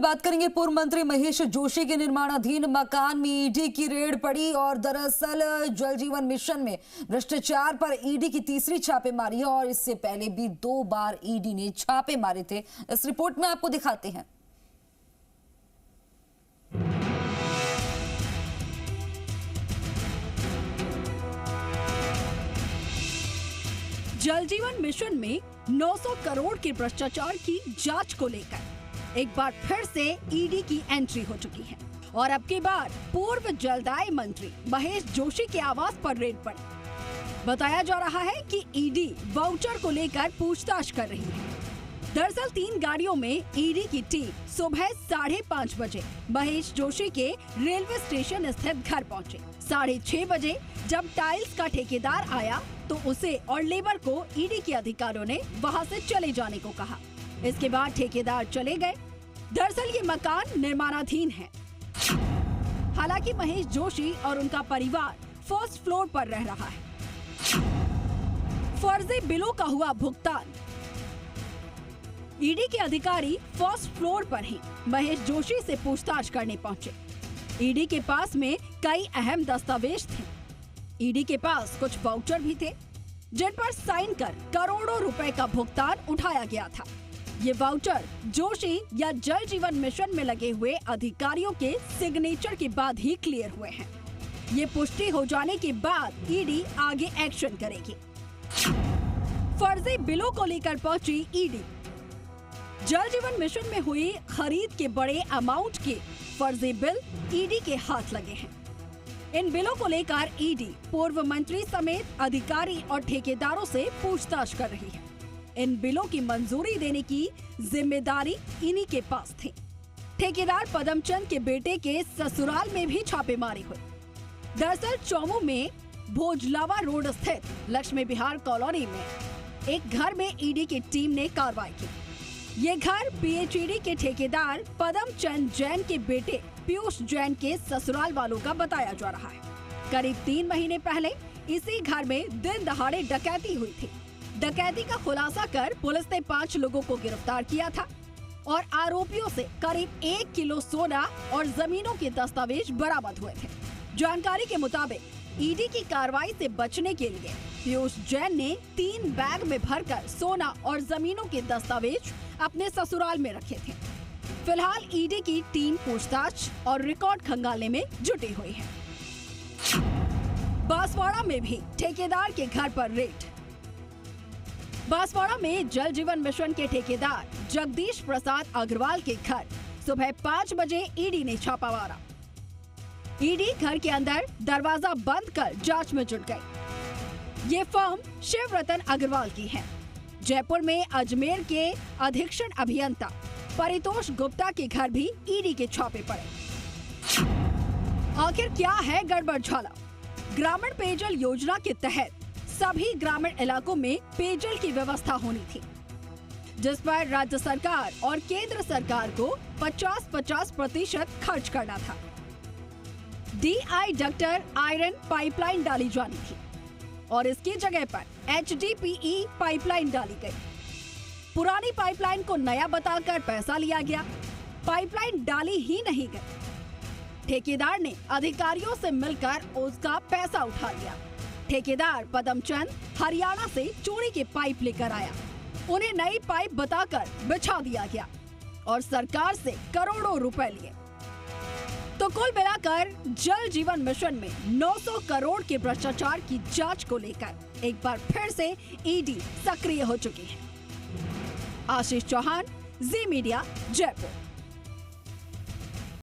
बात करेंगे पूर्व मंत्री महेश जोशी के निर्माणाधीन मकान में ईडी की रेड पड़ी और दरअसल जल जीवन मिशन में भ्रष्टाचार पर ईडी की तीसरी छापेमारी है और इससे पहले भी 2 बार ईडी ने छापे मारे थे। इस रिपोर्ट में आपको दिखाते हैं। जल जीवन मिशन में 900 करोड़ के भ्रष्टाचार की जांच को लेकर एक बार फिर से ईडी की एंट्री हो चुकी है और अब की बार पूर्व जलदाय मंत्री महेश जोशी के आवास पर रेड पड़ी। बताया जा रहा है कि ईडी वाउचर को लेकर पूछताछ कर रही है। दरअसल 3 गाड़ियों में ईडी की टीम सुबह 5:30 बजे महेश जोशी के रेलवे स्टेशन स्थित घर पहुंचे। 6:30 बजे जब टाइल्स का ठेकेदार आया तो उसे और लेबर को ईडी के अधिकारियों ने वहां से चले जाने को कहा। इसके बाद ठेकेदार चले गए। दरअसल ये मकान निर्माणाधीन है। हालांकि महेश जोशी और उनका परिवार फर्स्ट फ्लोर पर रह रहा है। फर्जी बिलों का हुआ भुगतान। ईडी के अधिकारी फर्स्ट फ्लोर पर ही महेश जोशी से पूछताछ करने पहुंचे। ईडी के पास में कई अहम दस्तावेज थे। ईडी के पास कुछ वाउचर भी थे जिन पर साइन कर करोड़ों रुपए का भुगतान उठाया गया था। ये वाउचर जोशी या जल जीवन मिशन में लगे हुए अधिकारियों के सिग्नेचर के बाद ही क्लियर हुए हैं। ये पुष्टि हो जाने के बाद ईडी आगे एक्शन करेगी। फर्जी बिलों को लेकर पहुंची ईडी। जल जीवन मिशन में हुई खरीद के बड़े अमाउंट के फर्जी बिल ईडी के हाथ लगे हैं। इन बिलों को लेकर ईडी पूर्व मंत्री समेत अधिकारी और ठेकेदारों से पूछताछ कर रही है। इन बिलों की मंजूरी देने की जिम्मेदारी इन्हीं के पास थी। ठेकेदार पदमचंद के बेटे के ससुराल में भी छापेमारी हुई। दरअसल चौमू में भोजलावा रोड स्थित लक्ष्मी विहार कॉलोनी में एक घर में ईडी की टीम ने कार्रवाई की। ये घर पीएचईडी के ठेकेदार पदमचंद जैन के बेटे पीयूष जैन के ससुराल वालों का बताया जा रहा है। करीब 3 महीने पहले इसी घर में दिन दहाड़े डकैती हुई थी। डकैती का खुलासा कर पुलिस ने 5 लोगों को गिरफ्तार किया था और आरोपियों से करीब 1 किलो सोना और जमीनों के दस्तावेज बरामद हुए थे। जानकारी के मुताबिक ईडी की कार्रवाई से बचने के लिए पीयूष जैन ने 3 बैग में भरकर सोना और जमीनों के दस्तावेज अपने ससुराल में रखे थे। फिलहाल ईडी की टीम पूछताछ और रिकॉर्ड खंगालने में जुटी हुई है। बांसवाड़ा में भी ठेकेदार के घर पर रेड। बांसवाड़ा में जल जीवन मिशन के ठेकेदार जगदीश प्रसाद अग्रवाल के घर सुबह 5 बजे ईडी ने छापा मारा। ईडी घर के अंदर दरवाजा बंद कर जांच में जुट गई। ये फर्म शिव रतन अग्रवाल की है। जयपुर में अजमेर के अधीक्षण अभियंता परितोष गुप्ता के घर भी ईडी के छापे पड़े। आखिर क्या है गड़बड़ झाला? ग्रामीण पेयजल योजना के तहत सभी ग्रामीण इलाकों में पेयजल की व्यवस्था होनी थी, जिस पर राज्य सरकार और केंद्र सरकार को 50-50% खर्च करना था। DI डक्टर आयरन पाइपलाइन डाली जानी थी और इसकी जगह पर HDPE पाइपलाइन डाली गई। पुरानी पाइपलाइन को नया बताकर पैसा लिया गया। पाइपलाइन डाली ही नहीं गई। ठेकेदार ने अधिकारियों से मिलकर उसका पैसा उठा लिया। ठेकेदार पदमचंद हरियाणा से चोरी के पाइप लेकर आया। उन्हें नई पाइप बताकर बिछा दिया गया और सरकार से करोड़ों रुपए लिए। तो कुल मिलाकर जल जीवन मिशन में 900 करोड़ के भ्रष्टाचार की जांच को लेकर एक बार फिर से ईडी सक्रिय हो चुकी है। आशीष चौहान, जी मीडिया, जयपुर।